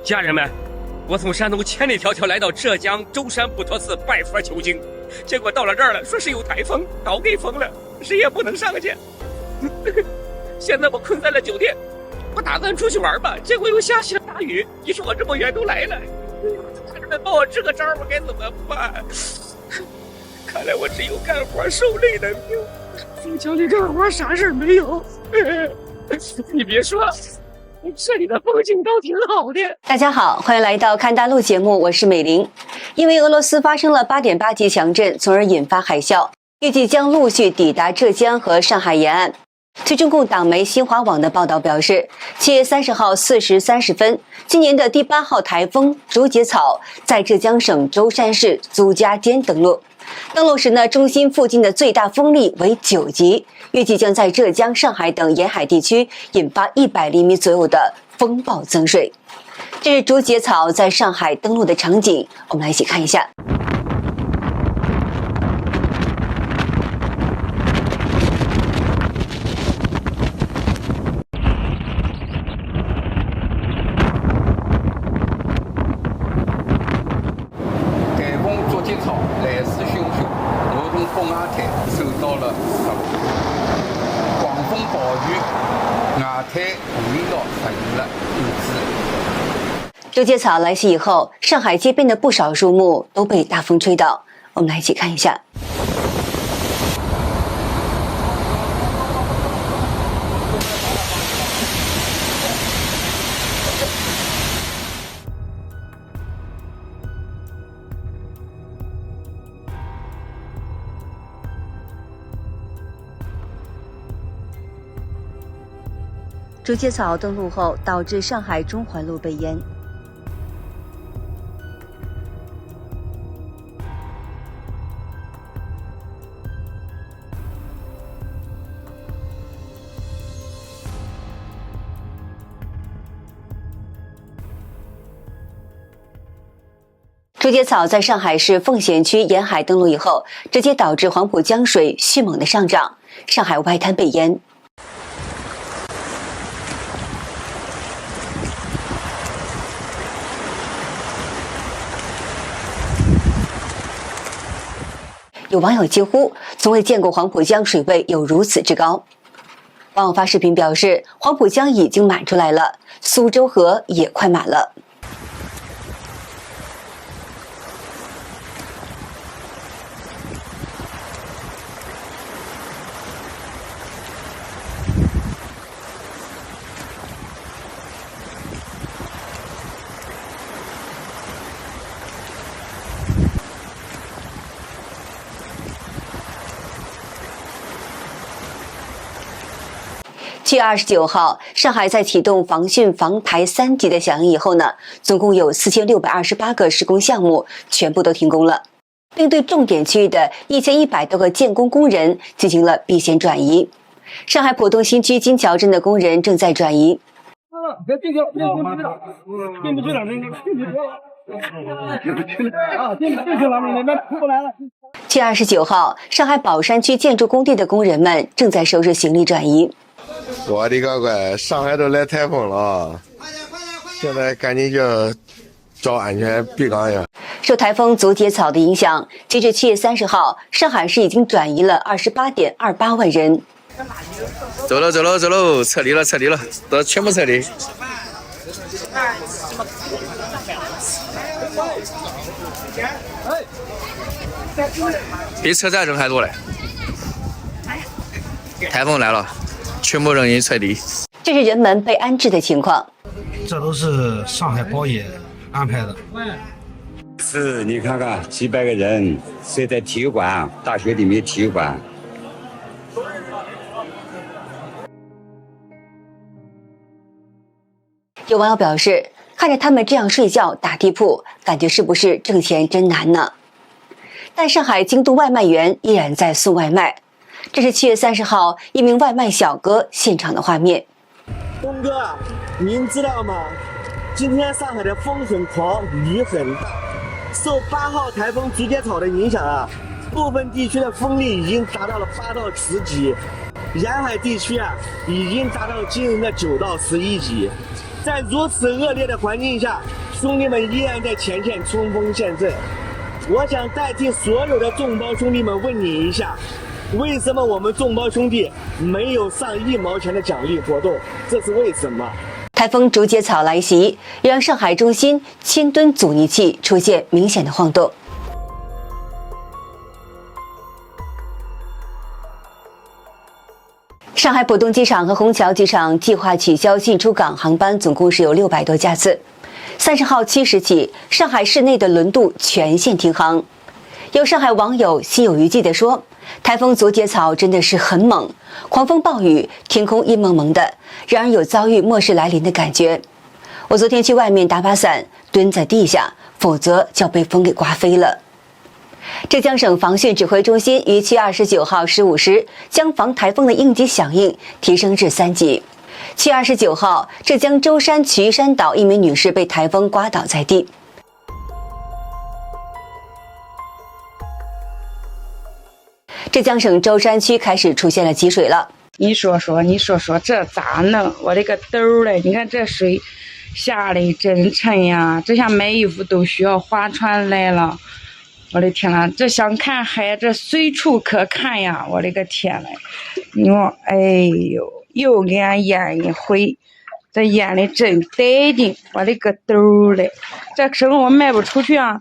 家人们，我从山东千里迢迢来到浙江舟山普陀寺拜佛求经，结果到了这儿了，说是有台风，岛给封了，谁也不能上去。现在我困在了酒店，我打算出去玩吧，结果又下起了大雨。你说我这么远都来了，家人们帮我支个招，我该怎么办？看来我只有干活受累的命。凤桥里干活啥事没有。你别说，这里的风景倒挺好的。大家好，欢迎来到看大陆节目，我是美玲。因为俄罗斯发生了8.8级强震，从而引发海啸，预计将陆续抵达浙江和上海沿岸。据中共党媒新华网的报道表示，7月30号4时30分，今年的第8号台风竹节草在浙江省舟山市租家间登陆。登陆时呢，中心附近的最大风力为9级，预计将在浙江、上海等沿海地区引发100厘米左右的风暴增水。这是竹节草在上海登陆的场景，我们来一起看一下。竹节草来袭以后，上海街边的不少树木都被大风吹倒。我们来一起看一下。竹节草登陆后，导致上海中环路被淹。竹节草在上海市奉贤区沿海登陆以后，直接导致黄浦江水迅猛的上涨，上海外滩被淹。有网友疾呼，从未见过黄浦江水位有如此之高。网友发视频表示，黄浦江已经满出来了，苏州河也快满了。7月29号，上海在启动防汛防台3级的响应以后呢，总共有4628个施工项目全部都停工了，并对重点区域的1100多个建工工人进行了避险转移。上海浦东新区金桥镇的工人正在转移。7月29号，上海宝山区建筑工地的工人们正在收拾行李转移。我的个乖，上海都来台风了，现在赶紧就找安全避岗呀。受台风竹节草的影响，截至7月30号，上海市已经转移了28.28万人。走喽，撤离了，都全部撤离。比车站人还多嘞！台风来了。全部人员撤离，这是人们被安置的情况。这都是上海包野安排的。是，你看看几百个人睡在体育馆，大学里面体育馆。有网友表示，看着他们这样睡觉打地铺，感觉是不是挣钱真难呢？但上海京都外卖员依然在送外卖。这是7月30号一名外卖小哥现场的画面。东哥，您知道吗？今天上海的风很狂，雨很大，受8号台风竹节草的影响啊，部分地区的风力已经达到了8到10级，沿海地区啊已经达到惊人的9到11级。在如此恶劣的环境下，兄弟们依然在前线冲锋陷阵。我想代替所有的众包兄弟们问你一下，为什么我们众包兄弟没有上1毛钱的奖励活动？这是为什么？台风竹节草来袭，让上海中心1000吨阻尼器出现明显的晃动。上海浦东机场和虹桥机场计划取消进出港航班，总共是有600多架次。30号7时起，上海市内的轮渡全线停航。有上海网友心有余悸地说：“台风竹节草真的是很猛，狂风暴雨，天空阴蒙蒙的，让人有遭遇末世来临的感觉。我昨天去外面打把伞，蹲在地下，否则就要被风给刮飞了。”浙江省防汛指挥中心于7月29号15时将防台风的应急响应提升至3级。7月29号，浙江舟山岐山岛一名女士被台风刮倒在地。浙江省舟山区开始出现了积水了。你说说这咋弄？我的个兜儿嘞！你看这水下的真沉呀，这下买衣服都需要划船来了。我的天呐，这想看海，这随处可看呀！我的个天嘞！你说，哎呦，又给俺淹一回，这淹的真带劲！我的个兜儿嘞，这生活卖不出去啊！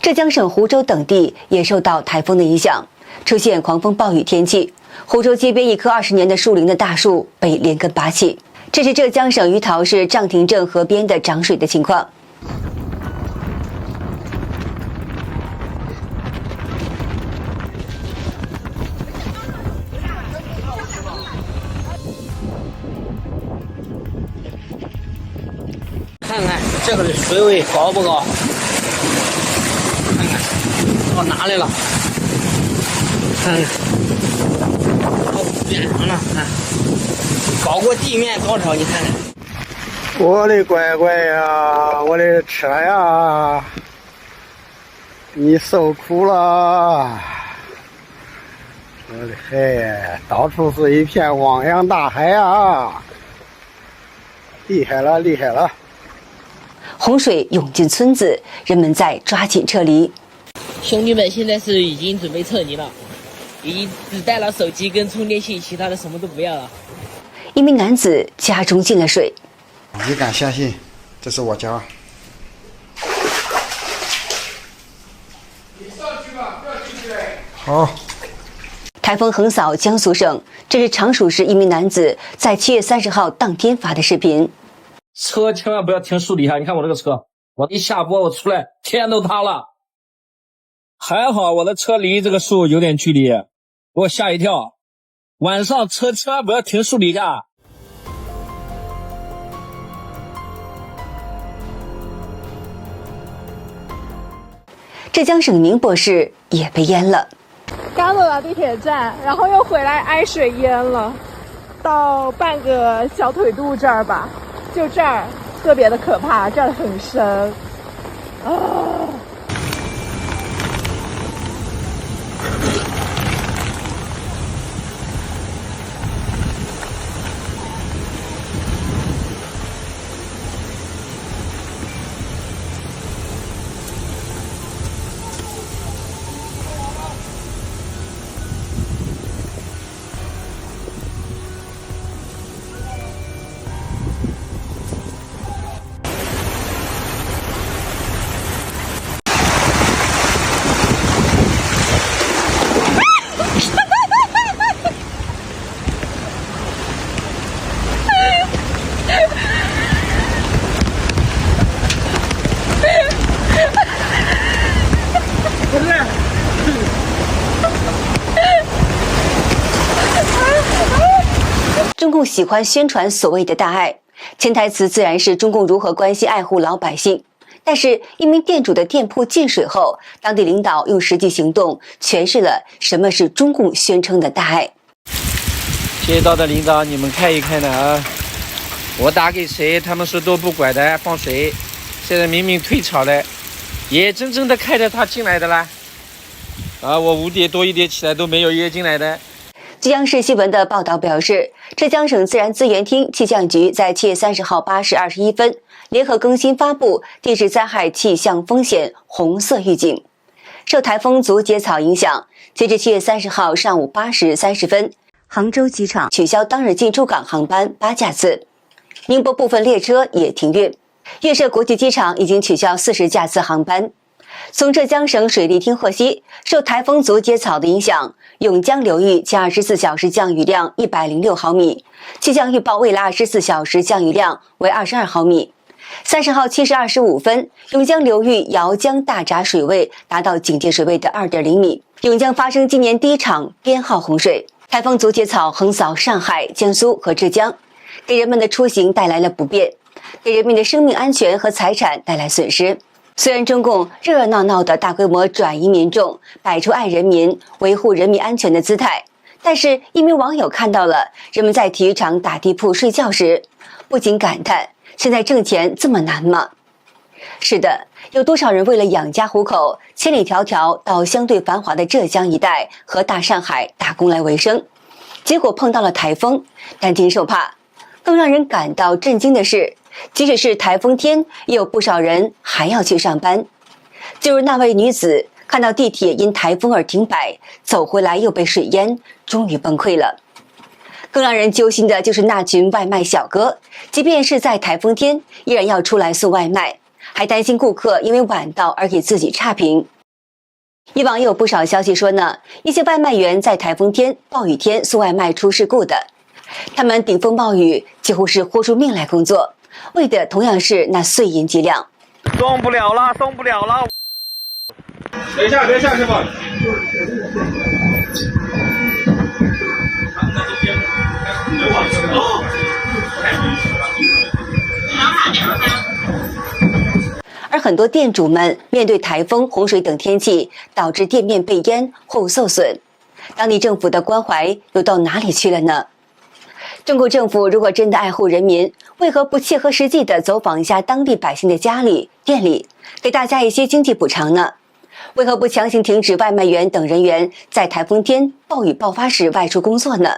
浙江省湖州等地也受到台风的影响，出现狂风暴雨天气。湖州街边一棵20年的树龄的大树被连根拔起。这是浙江省余姚市涨亭镇河边的涨水的情况。看看这个的水位高不高？看看到哪里了？看看到边上了，看高过地面多少？你看看。我的乖乖呀，我的车呀，你受苦了！我的海，到处是一片汪洋大海啊！厉害了，厉害了！洪水涌进村子，人们在抓紧撤离。兄弟们现在是已经准备撤离了，已经只带了手机跟充电器，其他的什么都不要了。一名男子家中进了水。你敢相信，这是我家。你上去吧，不要进去。好。台风横扫江苏省，这是常熟市一名男子在7月30号当天发的视频。车千万不要停树底下，你看我这个车，我一下坡我出来，天都塌了。还好我的车离这个树有点距离，给我吓一跳。晚上车千万不要停树底下。浙江省宁波市也被淹了。刚走到地铁站，然后又回来挨水淹了，到半个小腿肚这儿吧，就这儿特别的可怕，这儿很深啊。中共喜欢宣传所谓的大爱，潜台词自然是中共如何关心爱护老百姓。但是，一名店主的店铺进水后，当地领导用实际行动诠释了什么是中共宣称的大爱。街道的领导，你们看一看呢啊！我打给谁，他们说都不管的，放水。现在明明退潮了，眼睁睁的看着他进来的啦。啊，我5点多1点起来都没有约进来的。浙江市新闻的报道表示，浙江省自然资源厅气象局在7月30号8时21分联合更新发布地质灾害气象风险红色预警。受台风竹节草影响，截至7月30号上午8时30分，杭州机场取消当日进出港航班8架次，宁波部分列车也停运，粤设国际机场已经取消40架次航班。从浙江省水利厅获悉，受台风竹节草的影响，永江流域前24小时降雨量106毫米，气象预报未来24小时降雨量为22毫米。30号7时25分，永江流域姚江大闸水位达到警戒水位的2.0米，永江发生今年第一场编号洪水。台风竹节草横扫上海、江苏和浙江，给人们的出行带来了不便，给人民的生命安全和财产带来损失。虽然中共热热闹闹的大规模转移民众，摆出爱人民、维护人民安全的姿态，但是一名网友看到了人们在体育场打地铺睡觉时，不禁感叹：现在挣钱这么难吗？是的，有多少人为了养家糊口，千里迢迢到相对繁华的浙江一带和大上海打工来维生，结果碰到了台风，担惊受怕。更让人感到震惊的是，即使是台风天，也有不少人还要去上班。就如那位女子看到地铁因台风而停摆，走回来又被水淹，终于崩溃了。更让人揪心的就是那群外卖小哥，即便是在台风天，依然要出来送外卖，还担心顾客因为晚到而给自己差评。以往也有不少消息说呢，一些外卖员在台风天、暴雨天送外卖出事故的，他们顶风冒雨，几乎是豁出命来工作，为的同样是那碎银几两。送不了了，送不了了。别下，师傅。而很多店主们面对台风、洪水等天气，导致店面被淹或受损，当地政府的关怀又到哪里去了呢？中国政府如果真的爱护人民，为何不切合实际地走访一下当地百姓的家里、店里，给大家一些经济补偿呢？为何不强行停止外卖员等人员在台风天、暴雨爆发时外出工作呢？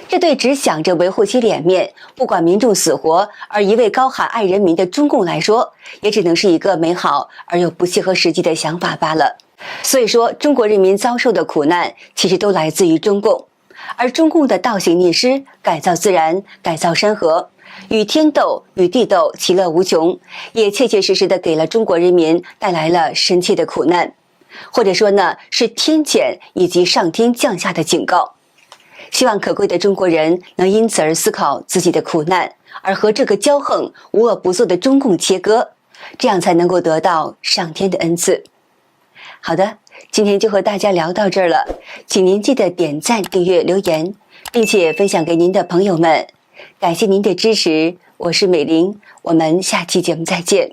这对只想着维护其脸面、不管民众死活而一味高喊爱人民的中共来说，也只能是一个美好而又不切合实际的想法罢了。所以说，中国人民遭受的苦难其实都来自于中共，而中共的倒行逆施、改造自然、改造山河，与天斗、与地斗，其乐无穷，也切切实实地给了中国人民带来了深切的苦难。或者说呢，是天谴以及上天降下的警告。希望可贵的中国人能因此而思考自己的苦难，而和这个骄横无恶不作的中共切割，这样才能够得到上天的恩赐。好的，今天就和大家聊到这儿了，请您记得点赞、订阅、留言，并且分享给您的朋友们。感谢您的支持，我是美玲，我们下期节目再见。